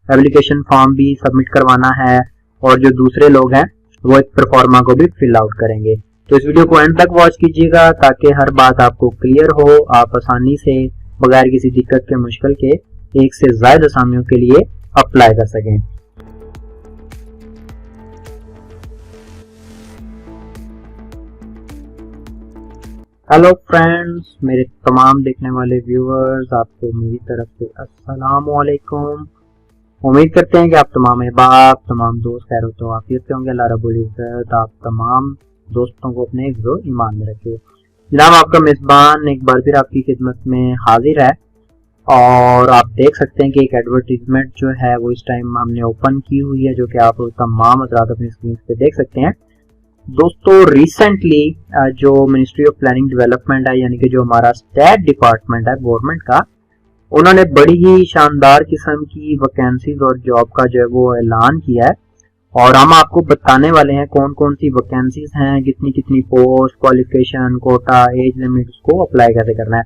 Application form भी submit करवाना है और जो दूसरे लोग हैं वो एक प्रोफार्मा को भी फिल आउट करेंगे। तो इस वीडियो को एंड तक वॉच कीजिएगा ताकि हर बात आपको क्लियर हो, आप आसानी से बगैर किसी दिक्कत के मुश्किल के एक से ज्यादा असामियों के लिए अप्लाई कर सकें। हेलो फ्रेंड्स, मेरे तमाम देखने वाले व्यूअर्स, आपको मेरी तरफ से अस्सलाम वालेकुम। उम्मीद करते हैं कि आप तमाम अहबाब, तमाम दोस्त खैर तो आफियत से होंगे। अल्लाह रब्बुल इज्जत आप तमाम दोस्तों को अपने हिफ्ज़ो ईमान में रखे। जनाब, आपका मेज़बान एक बार फिर आपकी खिदमत में हाजिर है और आप देख सकते हैं कि एक एडवर्टीजमेंट जो है वो इस टाइम हमने ओपन की हुई है, जो कि आप तमाम हज़रात अपनी स्क्रीन पे देख सकते हैं। दोस्तों, रिसेंटली जो मिनिस्ट्री ऑफ प्लानिंग डेवलपमेंट है, यानी कि जो हमारा स्टेट डिपार्टमेंट है गवर्नमेंट का, उन्होंने बड़ी ही शानदार किस्म की वैकेंसीज और जॉब का जो है वो ऐलान किया है और हम आपको बताने वाले हैं कौन कौन सी वैकेंसीज हैं, कितनी कितनी post, qualification, quota, age limit को अप्लाई कैसे करना है।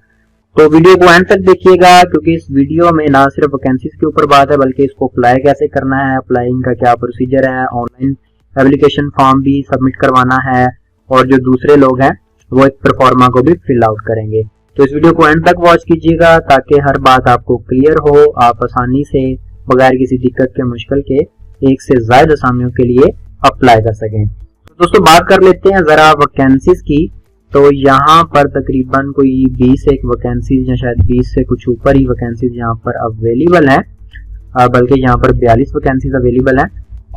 तो वीडियो को एंड तक देखिएगा क्योंकि इस वीडियो में ना सिर्फ वैकेंसीज के ऊपर बात है बल्कि इसको अप्लाई कैसे करना है, अप्लाइंग का क्या प्रोसीजर है, ऑनलाइन एप्लीकेशन फॉर्म भी सबमिट करवाना है और जो दूसरे लोग हैं वो एक प्रोफार्मा को भी फिल आउट करेंगे। तो इस वीडियो को एंड तक वॉच कीजिएगा ताकि हर बात आपको क्लियर हो, आप आसानी से बगैर किसी दिक्कत के मुश्किल के एक से ज्यादा असामियों के लिए अप्लाई कर सकें। तो दोस्तों, बात कर लेते हैं जरा वैकेंसीज की। तो यहाँ पर तकरीबन कोई 20 एक वैकेंसीज या शायद 20 से कुछ ऊपर ही वैकेंसीज यहाँ पर अवेलेबल हैं, बल्कि यहाँ पर 42 वैकेंसीज अवेलेबल हैं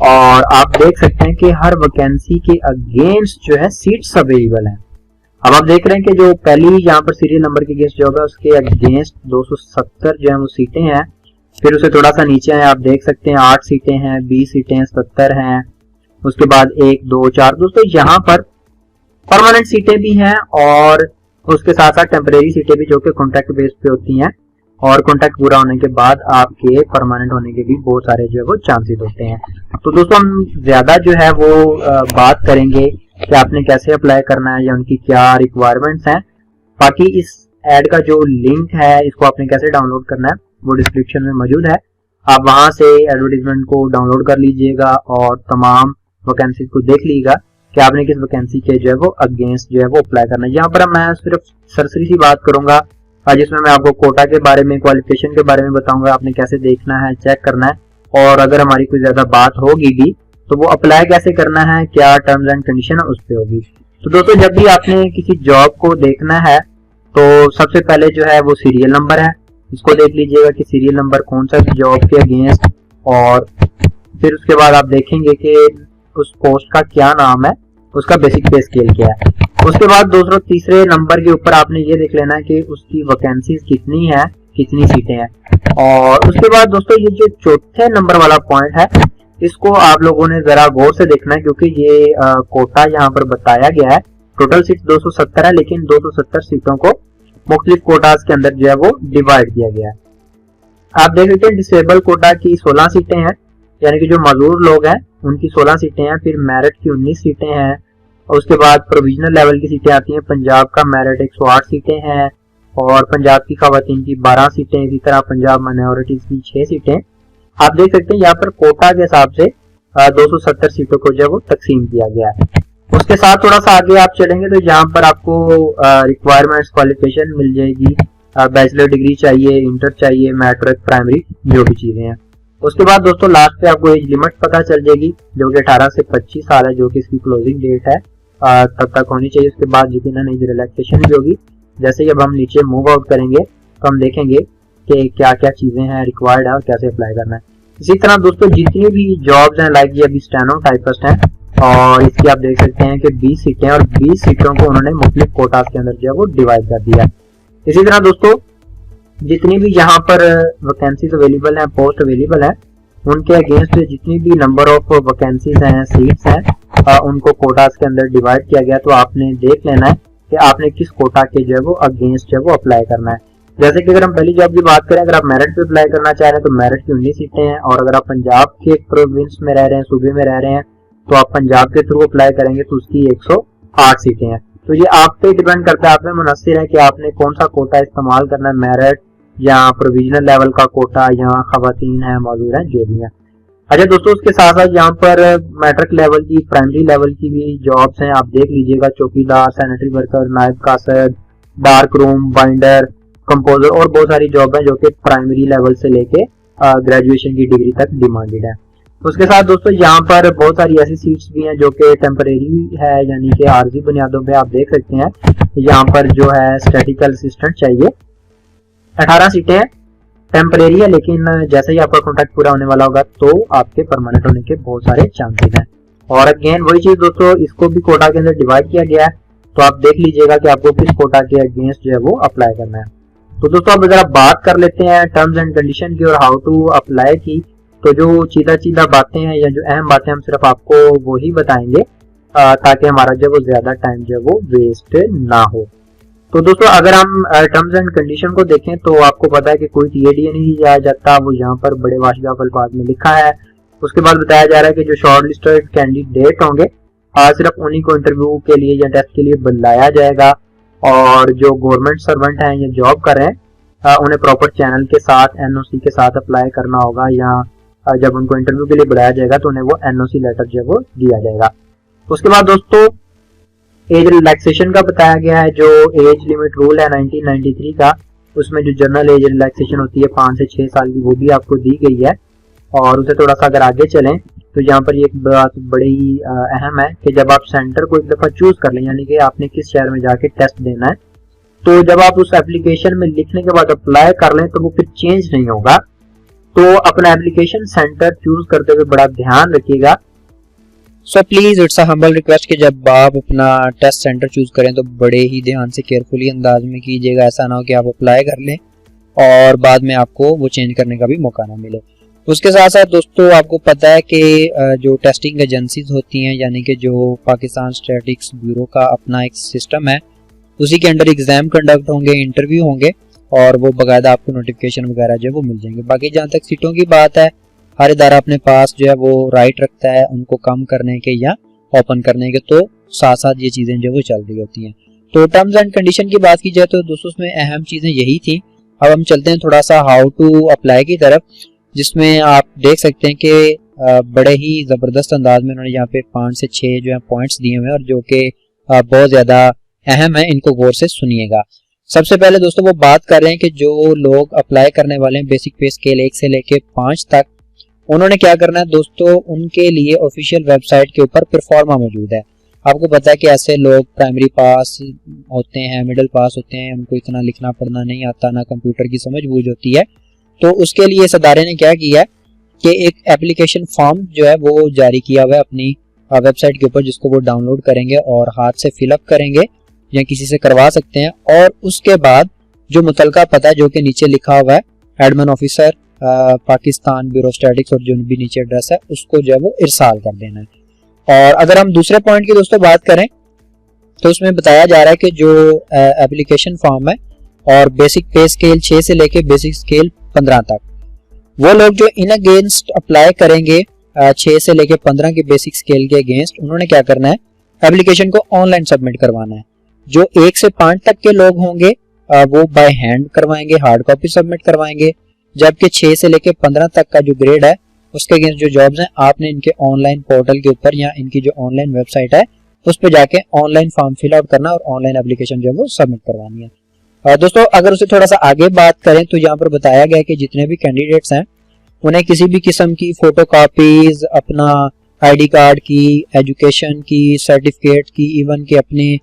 और आप देख सकते हैं कि हर वैकेंसी के अगेंस्ट जो है सीट्स अवेलेबल हैं। अब आप देख रहे हैं कि जो पहली यहाँ पर सीरियल नंबर के अगेंस्ट जो होगा उसके अगेंस्ट 270 जो है वो सीटें हैं। फिर उसे थोड़ा सा नीचे है, आप देख सकते हैं 8 सीटें हैं, 20 सीटें, 70 हैं। उसके बाद 1, 2, 4। दोस्तों, यहाँ पर परमानेंट सीटें भी हैं और उसके साथ साथ टेम्परेरी सीटें भी जो कि कॉन्ट्रैक्ट बेस पे होती हैं और कॉन्ट्रैक्ट पूरा होने के बाद आपके परमानेंट होने के भी बहुत सारे जो है वो चांसेस होते हैं। तो दोस्तों, हम ज्यादा जो है वो बात करेंगे कि आपने कैसे अप्लाई करना है या उनकी क्या रिक्वायरमेंट्स हैं। बाकी इस एड का जो लिंक है इसको आपने कैसे डाउनलोड करना है वो डिस्क्रिप्शन में मौजूद है। आप वहां से एडवर्टीजमेंट को डाउनलोड कर लीजिएगा और तमाम वैकेंसी को देख लीजिएगा कि आपने किस वैकेंसी के जो है वो अगेंस्ट जो है वो अप्लाई करना है। यहाँ पर मैं सिर्फ सरसरी सी बात करूंगा जिसमें मैं आपको कोटा के बारे में, क्वालिफिकेशन के बारे में बताऊंगा, आपने कैसे देखना है, चेक करना है और अगर हमारी कोई ज्यादा बात होगी भी तो वो अप्लाई कैसे करना है, क्या टर्म्स एंड कंडीशन है उस पर होगी। तो दोस्तों, जब भी आपने किसी जॉब को देखना है तो सबसे पहले जो है वो सीरियल नंबर है, इसको देख लीजिएगा कि सीरियल नंबर कौन सा जॉब के अगेंस्ट, और फिर उसके बाद आप देखेंगे कि उस पोस्ट का क्या नाम है, उसका बेसिक पे स्केल क्या है। उसके बाद दूसरे तीसरे नंबर के ऊपर आपने ये देख लेना है कि उसकी वैकेंसीज कितनी है, कितनी सीटें हैं। और उसके बाद दोस्तों, ये जो चौथे नंबर वाला पॉइंट है इसको आप लोगों ने जरा गौर से देखना है क्योंकि ये कोटा यहाँ पर बताया गया है। टोटल सीट 270 है लेकिन 270 सीटों को मुख्तलिफ कोटास के अंदर जो है वो डिवाइड किया गया है। आप देख सकते हैं डिसेबल कोटा की 16 सीटें हैं, यानी कि जो मजदूर लोग हैं उनकी 16 सीटें हैं। फिर मेरिट की 19 सीटें हैं और उसके बाद प्रोविजनल लेवल की सीटें आती हैं। पंजाब का मेरिट 108 सीटें हैं और पंजाब की खवातीन की 12 सीटें, इसी तरह पंजाब माइनॉरिटीज की 6 सीटें। आप देख सकते हैं यहाँ पर कोटा के हिसाब से 270 सीटों को जो वो तकसीम किया गया है। उसके साथ थोड़ा सा आगे आप चलेंगे तो यहाँ पर आपको रिक्वायरमेंट्स, क्वालिफिकेशन मिल जाएगी। बैचलर डिग्री चाहिए, इंटर चाहिए, मैट्रिक, प्राइमरी, जो भी चीजें हैं। उसके बाद दोस्तों लास्ट पे आपको एज लिमिट पता चल जाएगी जो कि 18 से 25 साल है, जो कि इसकी क्लोजिंग डेट है, तब तक होनी चाहिए। उसके बाद यकीनन एज रिलैक्सेशन भी होगी। जैसे ही अब हम नीचे मूव आउट करेंगे तो हम देखेंगे कि क्या क्या चीजें हैं रिक्वायर्ड है और कैसे अप्लाई करना है। इसी तरह दोस्तों, जितनी भी जॉब्स हैं, लाइक ये अभी स्टेनो टाइपिस्ट हैं और इसकी आप देख सकते हैं कि 20 सीटें और 20 सीटों को उन्होंने मुख्तलिफ कोटास के अंदर जो है वो डिवाइड कर दिया है। इसी तरह दोस्तों, जितनी भी यहाँ पर वैकेंसीज अवेलेबल हैं, पोस्ट अवेलेबल है, उनके अगेंस्ट जितनी भी नंबर ऑफ वैकेंसीज हैं, सीट्स हैं, उनको कोटास के अंदर डिवाइड किया गया। तो आपने देख लेना है कि आपने किस कोटा के जो है वो अगेंस्ट जो है वो अप्लाई करना है। जैसे कि अगर हम पहली जॉब की बात करें, अगर आप मेरिट पे अप्लाई करना चाह रहे हैं तो मेरिट की 19 सीटें हैं और अगर आप पंजाब के प्रोविंस में रह रहे हैं, सूबे में रह रहे हैं, तो आप पंजाब के थ्रू अप्लाई करेंगे तो उसकी 108 सीटें हैं। तो ये आप पे डिपेंड करता है, आप पे मुनस्सिर है कि आपने कौन सा कोटा इस्तेमाल करना है, मेरिट या प्रोविजनल लेवल का कोटा यहाँ खवातीन है मौजूद है, जो भी है। अच्छा दोस्तों, उसके साथ साथ यहाँ पर मैट्रिक लेवल की, प्राइमरी लेवल की भी जॉब्स हैं, आप देख लीजिएगा। चौकीदार, सैनिटरी वर्कर, नायब कासद, डार्क रूम, बाइंडर, कंपोजर और बहुत सारी जॉब है जो कि प्राइमरी लेवल से लेके ग्रेजुएशन की डिग्री तक डिमांडेड है। उसके साथ दोस्तों यहाँ पर बहुत सारी ऐसी सीट्स भी हैं जो कि टेम्परेरी है, यानी कि आर्जी बुनियादों पे आप देख सकते हैं। यहाँ पर जो है स्टैटिकल असिस्टेंट चाहिए, 18 सीटें हैं, टेम्परेरी है, लेकिन जैसे ही आपका कॉन्ट्रैक्ट पूरा होने वाला होगा तो आपके परमानेंट होने के बहुत सारे चांसेस हैं। और अगेन वही चीज दोस्तों, इसको भी कोटा के अंदर डिवाइड किया गया है, तो आप देख लीजिएगा कि आपको किस कोटा के अगेंस्ट जो है वो अप्लाई करना है। तो दोस्तों अब अगर आप बात कर लेते हैं टर्म्स एंड कंडीशन की और हाउ टू अप्लाई की, तो जो चीदा बातें हैं या जो अहम बातें हम सिर्फ आपको वो ही बताएंगे ताकि हमारा जो वो ज्यादा टाइम जो है वो वेस्ट ना हो। तो दोस्तों अगर हम टर्म्स एंड कंडीशन को देखें तो आपको पता है कि कोई टीएडीए नहीं दिया जाता, वो यहाँ पर बड़े वाशिदाफ अल्फाज में लिखा है। उसके बाद बताया जा रहा है कि जो शॉर्ट लिस्टेड कैंडिडेट होंगे सिर्फ उन्हीं को इंटरव्यू के लिए या टेस्ट के लिए बुलाया जाएगा, और जो गवर्नमेंट सर्वेंट हैं या जॉब कर रहे हैं उन्हें प्रॉपर चैनल के साथ एनओसी के साथ अप्लाई करना होगा, या जब उनको इंटरव्यू के लिए बुलाया जाएगा तो उन्हें वो एनओसी लेटर जो है वो दिया जाएगा। उसके बाद दोस्तों एज रिलैक्सेशन का बताया गया है। जो एज लिमिट रूल है 1993 का, उसमें जो जनरल एज रिलैक्सेशन होती है 5 से 6 साल की, वो भी आपको दी गई है। और उसे थोड़ा सा अगर आगे चलें तो यहाँ पर एक बात बड़ी अहम है कि जब आप सेंटर को एक दफा चूज कर लें, यानी कि आपने किस शहर में जाके टेस्ट देना है, तो जब आप उस एप्लीकेशन में लिखने के बाद अप्लाई कर लें तो वो फिर चेंज नहीं होगा। तो अपना एप्लीकेशन सेंटर चूज करते हुए बड़ा ध्यान रखिएगा। So please it's a humble request कि जब आप अपना टेस्ट सेंटर चूज करें तो बड़े ही ध्यान से केयरफुली अंदाज में कीजिएगा। ऐसा ना हो कि आप अप्लाई कर लें और बाद में आपको वो चेंज करने का भी मौका ना मिले। उसके साथ साथ दोस्तों आपको पता है कि जो टेस्टिंग एजेंसीज होती हैं, यानी कि जो पाकिस्तान स्टैटिस्टिक्स ब्यूरो का अपना एक सिस्टम है, उसी के अंडर एग्जाम कंडक्ट होंगे, इंटरव्यू होंगे और वो बाकायदा आपको नोटिफिकेशन वगैरह जो है वो मिल जाएंगे। बाकी जहाँ तक सीटों की बात है, हर इदारा अपने पास जो है वो राइट रखता है उनको कम करने के या ओपन करने के, तो साथ साथ ये चीजें जो वो चल रही होती हैं। तो टर्म्स एंड कंडीशन की बात की जाए तो दोस्तों उसमें अहम चीजें यही थी। अब हम चलते हैं थोड़ा सा हाउ टू अप्लाई की तरफ, जिसमें आप देख सकते हैं कि बड़े ही जबरदस्त अंदाज में उन्होंने यहाँ पे 5 से 6 जो है पॉइंट्स दिए हुए हैं और जो कि बहुत ज्यादा अहम है, इनको गौर से सुनिएगा। सबसे पहले दोस्तों वो बात कर रहे हैं कि जो लोग अप्लाई करने वाले हैं बेसिक पे स्केल 1 से लेके 5 तक, उन्होंने क्या करना है दोस्तों, उनके लिए ऑफिशियल वेबसाइट के ऊपर परफॉर्मा मौजूद है। आपको पता है कि ऐसे लोग प्राइमरी पास होते हैं, मिडिल पास होते हैं, उनको इतना लिखना पढ़ना नहीं आता, ना कंप्यूटर की समझ बूझ होती है, तो उसके लिए इस अदारे ने क्या किया है कि एक एप्लीकेशन फॉर्म जो है वो जारी किया हुआ है अपनी वेबसाइट के ऊपर, जिसको वो डाउनलोड करेंगे और हाथ से फिलअप करेंगे या किसी से करवा सकते हैं। और उसके बाद जो मुतलका पता है जो कि नीचे लिखा हुआ है, admin officer Pakistan bureau statistics, और जो भी नीचे एड्रेस है उसको जो है वो इरसाल कर देना है। और अगर हम दूसरे पॉइंट की दोस्तों बात करें तो उसमें बताया जा रहा है कि जो एप्लीकेशन फॉर्म है और बेसिक पे स्केल 6 से लेके बेसिक स्केल 15 तक, वो लोग जो इन अगेंस्ट अप्लाई करेंगे 6 से लेके 15 के बेसिक स्केल के अगेंस्ट, उन्होंने क्या करना है, एप्लीकेशन को ऑनलाइन सबमिट करवाना है। जो 1 से 5 तक के लोग होंगे वो बाय हैंड करवाएंगे, हार्ड कॉपी सबमिट करवाएंगे, जबकि 6 से लेके 15 तक का जो ग्रेड है उसके अगेंस्ट जो जॉब्स हैं, आपने इनके ऑनलाइन पोर्टल के ऊपर या इनकी जो ऑनलाइन वेबसाइट है उस पर जाके ऑनलाइन फॉर्म फिल आउट करना और ऑनलाइन एप्लीकेशन जो है वो सबमिट करवानी है। दोस्तों अगर उसे थोड़ा सा आगे बात करें तो यहाँ पर बताया गया है कि जितने भी कैंडिडेट्स हैं उन्हें किसी भी किस्म की फोटो कॉपीज, अपना आईडी कार्ड की, एजुकेशन की, सर्टिफिकेट की, इवन के अपने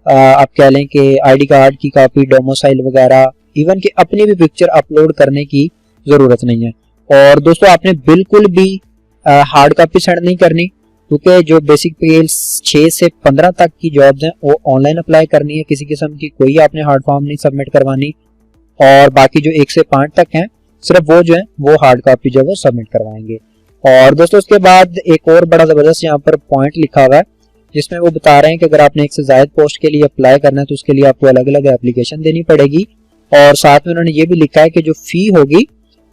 आप कह लें कि आईडी कार्ड की कॉपी, डोमिसाइल वगैरह, इवन कि अपनी भी पिक्चर अपलोड करने की जरूरत नहीं है। और दोस्तों आपने बिल्कुल भी हार्ड कॉपी सेंड नहीं करनी, क्योंकि जो बेसिक पे 6 से 15 तक की जॉब्स हैं वो ऑनलाइन अप्लाई करनी है, किसी किस्म की कोई आपने हार्ड फॉर्म नहीं सबमिट करवानी। और बाकी जो 1 से 5 तक हैं सिर्फ वो जो है वो हार्ड कॉपी जो है वो सबमिट करवाएंगे। और दोस्तों उसके बाद एक और बड़ा जबरदस्त यहाँ पर पॉइंट लिखा हुआ है, जिसमें वो बता रहे हैं कि अगर आपने 1 से ज्यादा पोस्ट के लिए अप्लाई करना है तो उसके लिए आपको अलग अलग एप्लीकेशन देनी पड़ेगी। और साथ में उन्होंने ये भी लिखा है कि जो फी होगी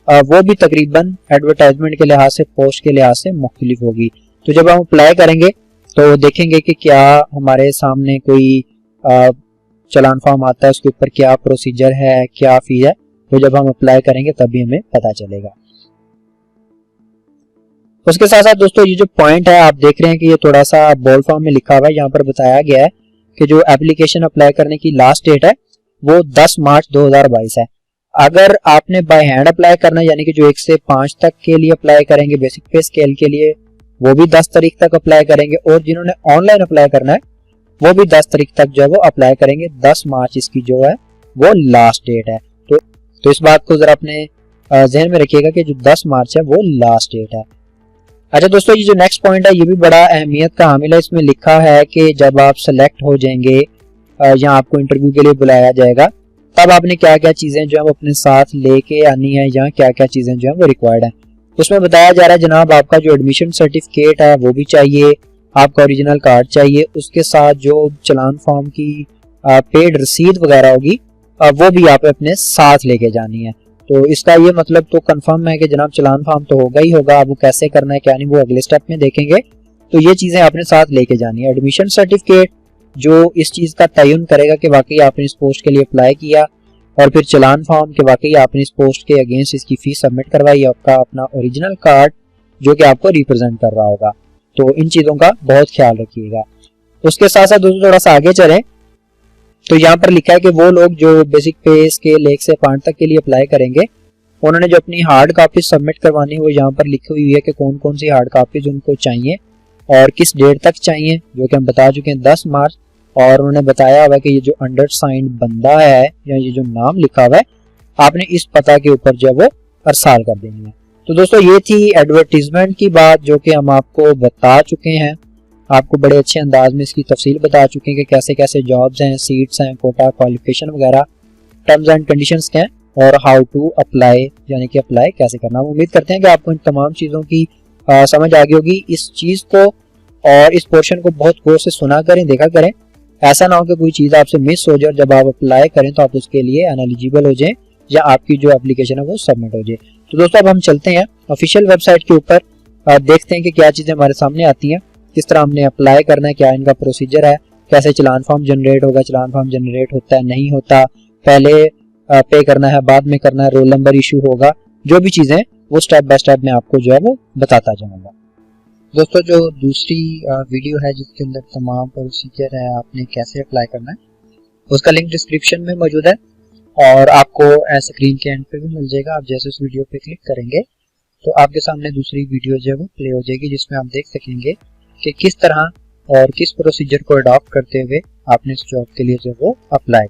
वो भी तकरीबन एडवर्टाइजमेंट के लिहाज से, पोस्ट के लिहाज से मुख्तलिफ होगी। तो जब हम अप्लाई करेंगे तो देखेंगे कि क्या हमारे सामने कोई चलान फॉर्म आता है, उसके ऊपर क्या प्रोसीजर है, क्या फी है, वो जब हम अप्लाई करेंगे तभी हमें पता चलेगा। उसके साथ साथ दोस्तों ये जो पॉइंट है आप देख रहे हैं कि ये थोड़ा सा बोल्ड फॉर्म में लिखा हुआ है। यहाँ पर बताया गया है कि जो एप्लीकेशन अप्लाई करने की लास्ट डेट है वो 10 मार्च 2022 है। अगर आपने बाय हैंड अप्लाई करना है यानी कि जो 1 से 5 तक के लिए अप्लाई करेंगे बेसिक पे स्केल के लिए वो भी 10 तारीख तक अप्लाई करेंगे, और जिन्होंने ऑनलाइन अप्लाई करना है वो भी 10 तारीख तक जो है वो अप्लाई करेंगे। 10 मार्च इसकी जो है वो लास्ट डेट है। तो इस बात को जरा अपने जहन में रखिएगा कि जो 10 मार्च है वो लास्ट डेट है। अच्छा दोस्तों ये जो नेक्स्ट पॉइंट है ये भी बड़ा अहमियत का हामिल है। इसमें लिखा है कि जब आप सेलेक्ट हो जाएंगे या आपको इंटरव्यू के लिए बुलाया जाएगा तब आपने क्या क्या चीजें जो है वो अपने साथ लेके आनी है या क्या क्या चीजें जो है वो रिक्वायर्ड है। उसमें बताया जा रहा है जनाब आपका जो एडमिशन सर्टिफिकेट है वो भी चाहिए, आपका ओरिजिनल कार्ड चाहिए, उसके साथ जो चलान फॉर्म की पेड रसीद वगैरह होगी वो भी आप अपने साथ लेके जानी है। तो इसका ये मतलब तो कंफर्म है कि जनाब चलान फॉर्म तो होगा ही होगा, अब वो कैसे करना है क्या नहीं वो अगले स्टेप में देखेंगे। तो ये चीजें आपने साथ लेके जानी है। एडमिशन सर्टिफिकेट जो इस चीज का तयन करेगा कि वाकई आपने इस पोस्ट के लिए अप्लाई किया, और फिर चलान फॉर्म के वाकई आपने इस पोस्ट के अगेंस्ट इसकी फीस सबमिट करवाई, आपका अपना ओरिजिनल कार्ड जो कि आपको रिप्रेजेंट कर रहा होगा। तो इन चीजों का बहुत ख्याल रखिएगा। उसके साथ साथ दोस्तों थोड़ा सा आगे चलें तो यहाँ पर लिखा है कि वो लोग जो बेसिक पे स्केल 1 से 5 तक के लिए अप्लाई करेंगे उन्होंने जो अपनी हार्ड कॉपी सबमिट करवानी है वो यहाँ पर लिखी हुई है कि कौन कौन सी हार्ड कॉपीज उनको चाहिए और किस डेट तक चाहिए, जो कि हम बता चुके हैं 10 मार्च। और उन्होंने बताया हुआ है कि ये जो अंडरसाइंड बंदा है या ये जो नाम लिखा हुआ है आपने इस पता के ऊपर जो है वो अरसाल कर देनी है। तो दोस्तों ये थी एडवर्टीजमेंट की बात जो कि हम आपको बता चुके हैं, आपको बड़े अच्छे अंदाज में इसकी तफसील बता चुके हैं कि कैसे कैसे जॉब्स हैं, सीट्स हैं, कोटा, क्वालिफिकेशन वगैरह, टर्म्स एंड कंडीशंस क्या हैं और हाउ टू अप्लाई यानी कि अप्लाई कैसे करना। हम उम्मीद करते हैं कि आपको इन तमाम चीज़ों की समझ आ गई होगी। इस चीज़ को और इस पोर्शन को बहुत गौर से सुना करें, देखा करें, ऐसा ना हो कि कोई चीज़ आपसे मिस हो जाए और जब आप अप्लाई करें तो आप उसके लिए अनएलिजिबल हो जाएं या आपकी जो एप्लीकेशन है वो सबमिट हो जाए। तो दोस्तों अब हम चलते हैं ऑफिशियल वेबसाइट के ऊपर, देखते हैं कि क्या चीज़ें हमारे सामने आती हैं, किस तरह हमने अप्लाई करना है, क्या इनका प्रोसीजर है, कैसे चलान फॉर्म जनरेट होगा, चलान फॉर्म जनरेट होता है नहीं होता, पहले पे करना है बाद में करना है, रोल नंबर इशू होगा, जो भी चीज़ें वो स्टेप बाय स्टेप मैं आपको जो है वो बताता जाऊंगा। दोस्तों जो दूसरी वीडियो है जिसके अंदर तमाम प्रोसीजर है आपने कैसे अप्लाई करना है उसका लिंक डिस्क्रिप्शन में मौजूद है और आपको स्क्रीन के एंड पे भी मिल जाएगा। आप जैसे उस वीडियो पे क्लिक करेंगे तो आपके सामने दूसरी वीडियो जो है वो प्ले हो जाएगी जिसमें आप देख सकेंगे कि किस तरह और किस प्रोसीजर को अडॉप्ट करते हुए आपने इस जॉब के लिए जो वो अप्लाई